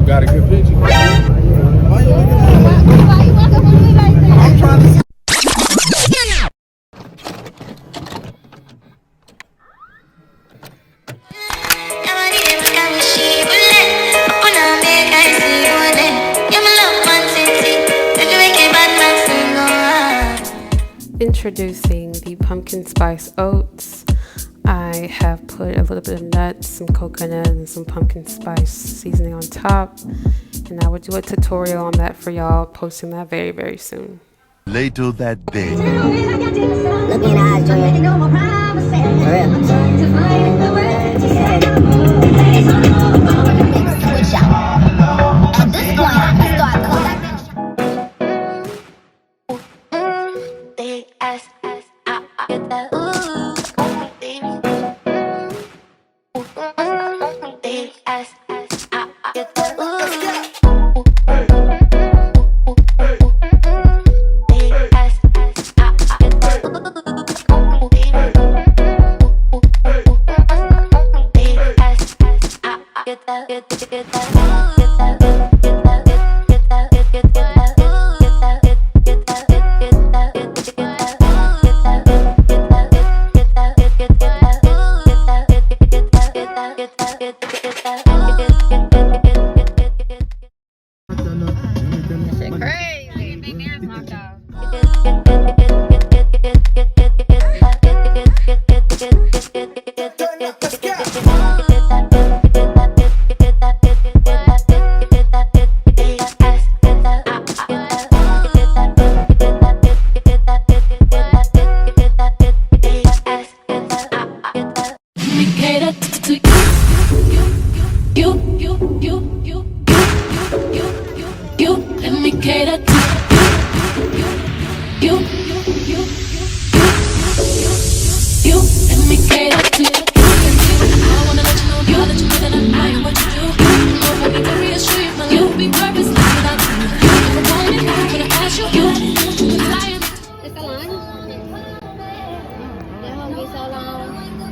got a good picture. Why you looking at me? Why you walking with me like that? I'm trying to see. Introducing the pumpkin spice oats. I have put a little bit of nuts, some coconut, and some pumpkin spice seasoning on top. And I will do a tutorial on that for y'all, posting that very, very soon. Later that day. Look me in the eyes, Junior. For real. Switch out. At this point, I start collecting.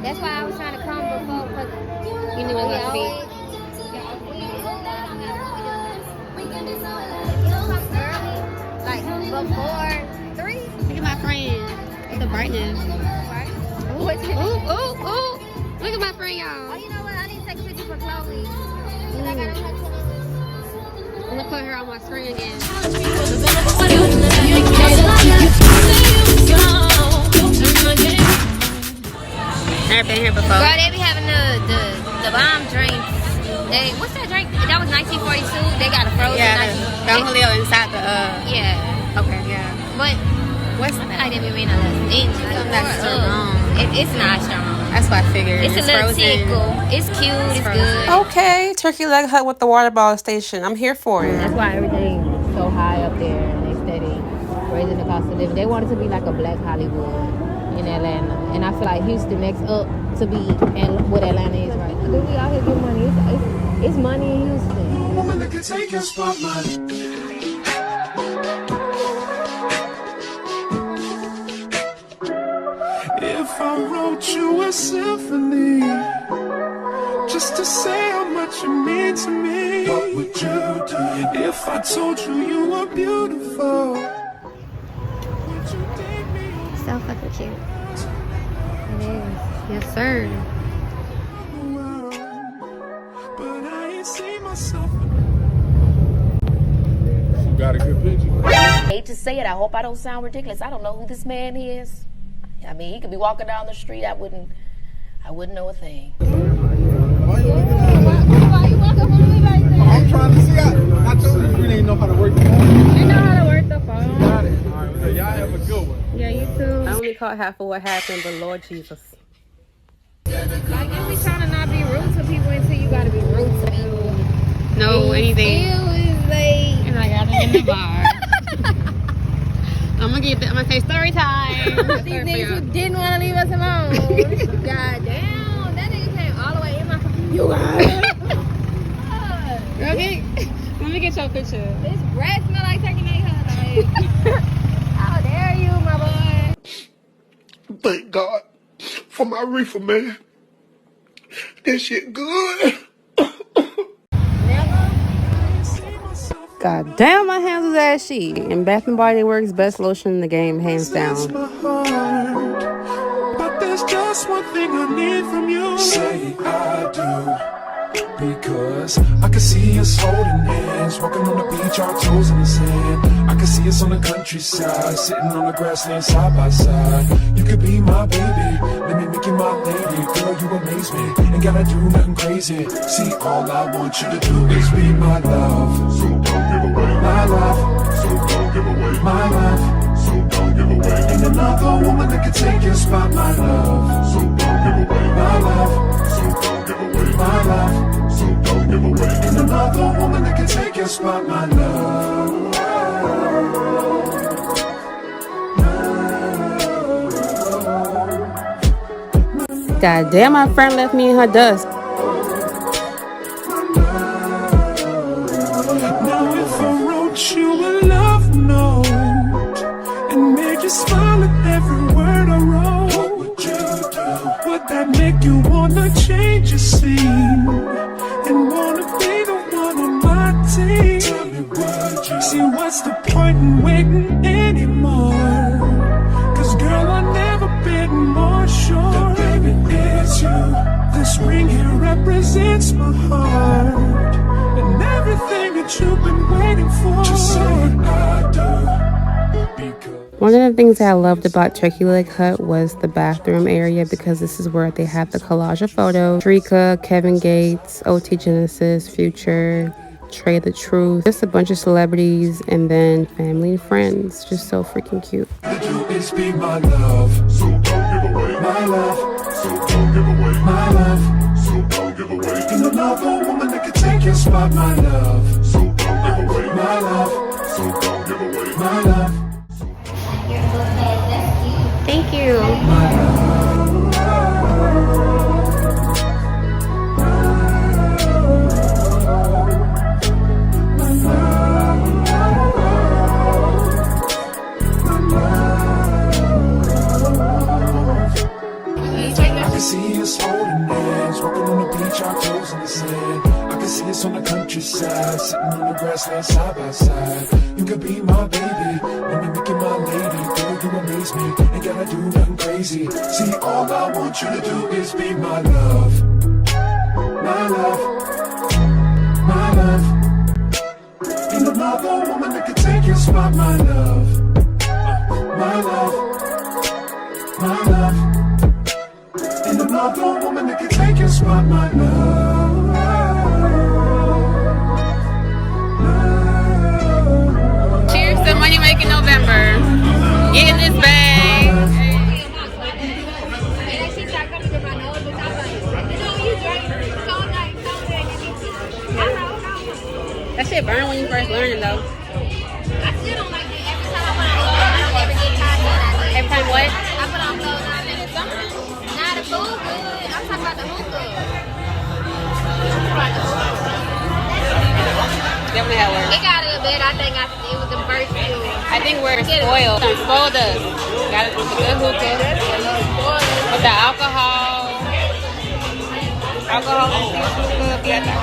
That's why I was trying to come before, because you knew it was big. Like before 3. Look at my friend. Look at the brightness. Ooh. Look at my friend, y'all. Oh, you know what? I need to take a picture for Chloe. I got I'm gonna put her on my screen again. Never been here before. Girl, they be having the bomb drinks. What's that drink? That was 1942. They got a frozen. Yeah, Don Julio inside the. Yeah. Okay, yeah. But what's I feel like they be made a little stingy. That's strong. It's not strong. That's what I figured. It's a little tickle. It's cute. It's good. Okay, turkey leg hut with the water bottle station. I'm here for it. That's why everything's so high up there, and they steady raising the cost of living. They want it to be like a black Hollywood in Atlanta, and I feel like Houston next up to be and what Atlanta is right now. We out here get money. It's money in Houston. Woman that can take your spotlight. If I wrote you a symphony, just to say how much you mean to me, what would you do? If I told you you were beautiful, would you take me? So fucking cute. It is. Yes, sir. But I ain't seen myself. You got a good picture. I hate to say it. I hope I don't sound ridiculous. I don't know who this man is. I mean, he could be walking down the street. I wouldn't know a thing. Why you looking at me? Why you walking with me like that? I'm trying to see. I told you you didn't know how to work the phone. You know how to work the phone. You got it. All right, well, y'all have a good one. Yeah, you too. I only caught half of what happened, but Lord Jesus. Like, you be trying to not be rude to people until you gotta be rude to people. No, anything. Still is late. And I got it in the bar. I'm gonna say story time. These niggas who didn't want to leave us alone. God damn, that nigga came all the way in my car. You got it. Okay, let me get your picture. This breath smell like turkey neck hut. How dare you, my boy? Thank God for my reefer, man. That shit good. Never. God damn, my hands was ashy. And Bath and Body Works best lotion in the game, hands down. My heart, but there's just one thing I need from you. Say I do. Because I can see us holding hands, walking on the beach, our toes in the sand. I can see us on the countryside, sitting on the grassland side by side. You could be my baby, let me make you my lady. Girl, you amaze me, ain't gotta do nothing crazy. See, all I want you to do is be my love. So don't give away my love. So don't give away my love. So don't give away. Ain't another woman that can take your spot, my love. So don't give away my love. So don't give away my love. So don't give away. Ain't another woman that can take your spot, my love. God damn, my friend left me in her dust. Now if I wrote you a love note and made you smile at every word I wrote, what would you do? Would that make you wanna change your scene and wanna be the one on my team? Tell me, would you? See, what's the point in waiting anymore? Cause girl, I've never been more sure that baby it's you. This ring here represents my heart and everything that you've been waiting for. Just say I do. One of the things that I loved about Turkey Leg Hut was the bathroom area, because this is where they have the collage of photos. Shrika, Kevin Gates, OT Genesis, Future, Trey the Truth, just a bunch of celebrities, and then family and friends. Just so freaking cute. It's be my love, so don't give away my love, so don't give away my love, so don't give away. Ain't another woman that can take your spot, my love, so don't give away my love, so don't give away my love. Thank you. I can see us holding hands, walking on the beach, our toes in the sand. I can see us on the countryside, sitting on the grassland side by side. You could be my baby, let me make you my lady. Girl, you amaze me, ain't gotta do nothing crazy. See, all I want you to do is be my love. My love, my love. Ain't another woman that can take your spot, my love. My love, my love. Ain't another woman that can take your spot, my love. Cheers to Money Making November. Getting this bag. That shit burn when you first learn it though. I still don't like it. Every time I put on clothes, I don't ever get tired of it. Every time what? I put on clothes, I think it's something. Nah, the food good. I'm talking about the hookah. Definitely how it works. It got a little bit. I think it was the first few. I think we're spoiled. Spoiled us. Got it with the good hookah. With the alcohol. Alcohol infused hookah. Yeah.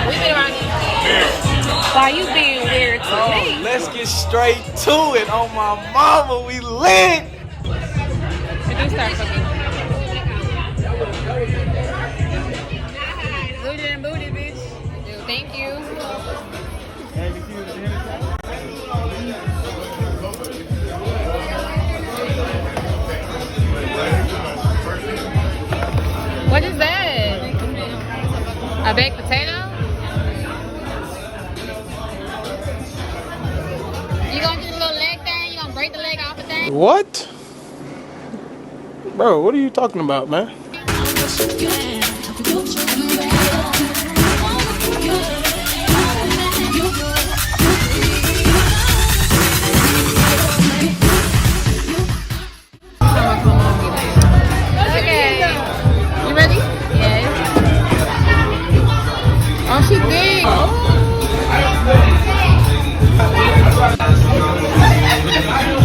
We've been around here. Why you being weird to me? Let's get straight to it. On my mama, we lit. It do start cooking. Booty and booty, bitch. Dude, thank you. What is that? A baked potato? You gonna do the little leg thing? You gonna break the leg off the thing? What? Bro, what are you talking about, man? Okay. You ready? Yes. Oh, she big.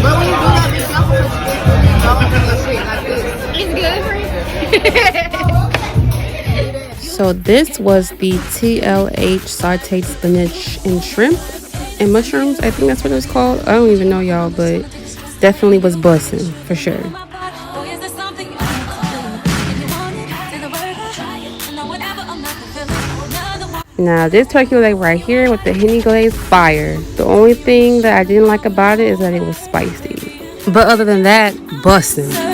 But when you do that, be careful with your shit like this. It's good for you. So this was the TLH sauteed spinach and shrimp and mushrooms. I think that's what it was called. I don't even know, y'all, but definitely was bussin' for sure. Now this turkey leg right here with the Henny glaze, fire. The only thing that I didn't like about it is that it was spicy. But other than that, bussin'.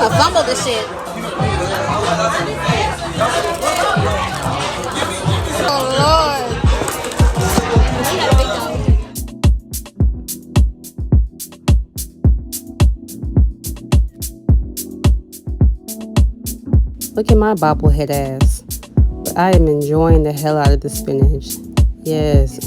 I fumbled this shit. Oh Lord. Look at my bobblehead ass. But I am enjoying the hell out of the spinach. Yes.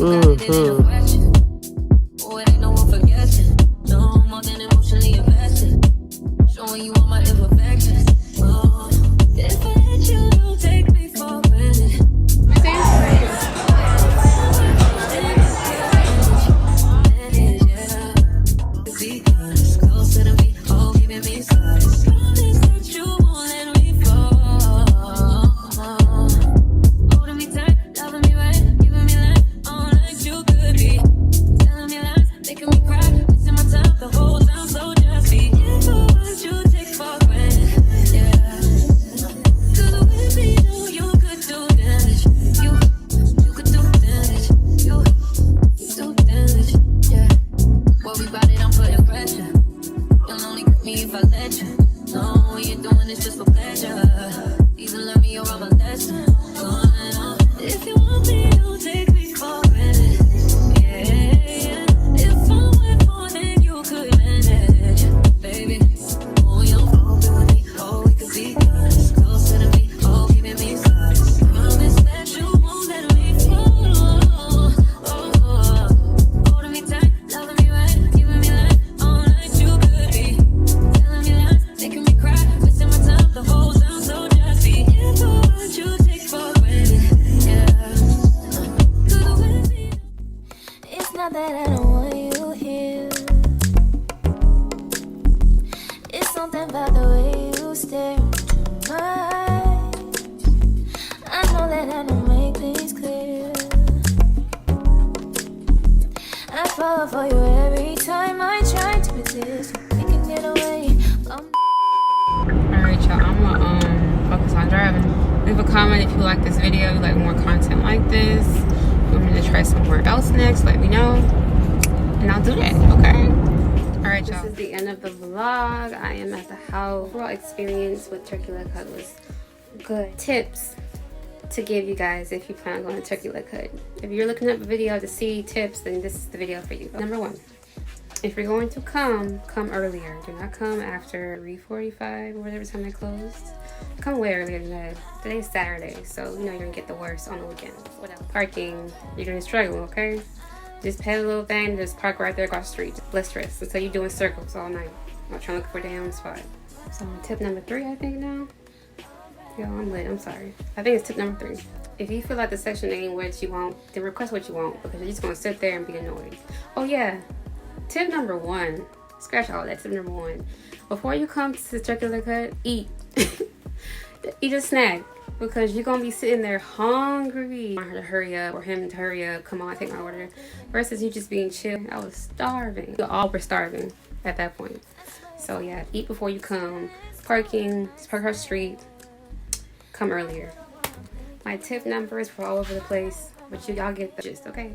For you every time I try to resist, we can get away. Alright, y'all, I'm gonna focus on driving. Leave a comment if you like this video, you like more content like this, you want me to try somewhere else next, let me know, and I'll do that, okay? Alright, y'all. This is the end of the vlog. I am at the house. Overall experience with turkey leg cut was good. Tips to give you guys if you plan on going to turkey leg cut. If you're looking up a video to see tips, then this is the video for you. Number one, if you're going to come earlier. Do not come after 3:45 or whatever time they closed. Come way earlier than that. Today's Saturday, so you know you're gonna get the worst on the weekends. Without parking, you're gonna struggle, okay? Just pay a little thing, just park right there across the street. Less stress until you're doing circles all night. I'm trying to look for a damn spot. So tip number 3, I think now. Yo, I'm lit, I'm sorry. I think it's tip number 3. If you feel like the section ain't what you want, then request what you want, because you're just gonna sit there and be annoyed. Oh yeah, tip number 1. Scratch all that. Tip number 1. Before you come to the turkey leg cut, eat. Eat a snack, because you're gonna be sitting there hungry. I want her to hurry up, or him to hurry up. Come on, take my order. Versus you just being chill. I was starving. We all were starving at that point. So yeah, eat before you come. Parking, just park across the street. Come earlier. My tip numbers were all over the place, but y'all get the gist, okay?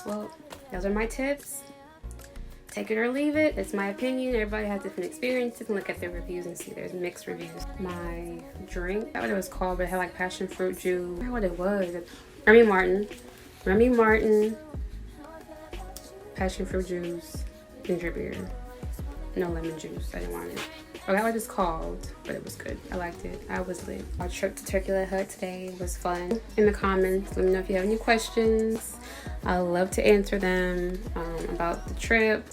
Well, those are my tips. Take it or leave it. It's my opinion. Everybody has different experiences. Look at their reviews and see there's mixed reviews. My drink, I forgot what it was called, but it had like passion fruit juice. I forgot what it was. Remy Martin, passion fruit juice, ginger beer, no lemon juice. I didn't want it. I forgot what it's called, but it was good. I liked it. I was lit. Our trip to Turkey Hut today was fun. In the comments, let me know if you have any questions. I love to answer them about the trip,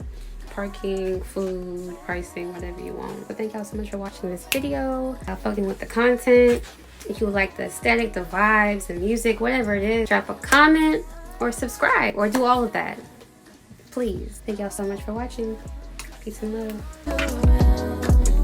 parking, food, pricing, whatever you want. But thank y'all so much for watching this video. Have fun with the content. If you like the aesthetic, the vibes, the music, whatever it is, drop a comment or subscribe or do all of that. Please. Thank y'all so much for watching. Peace and love.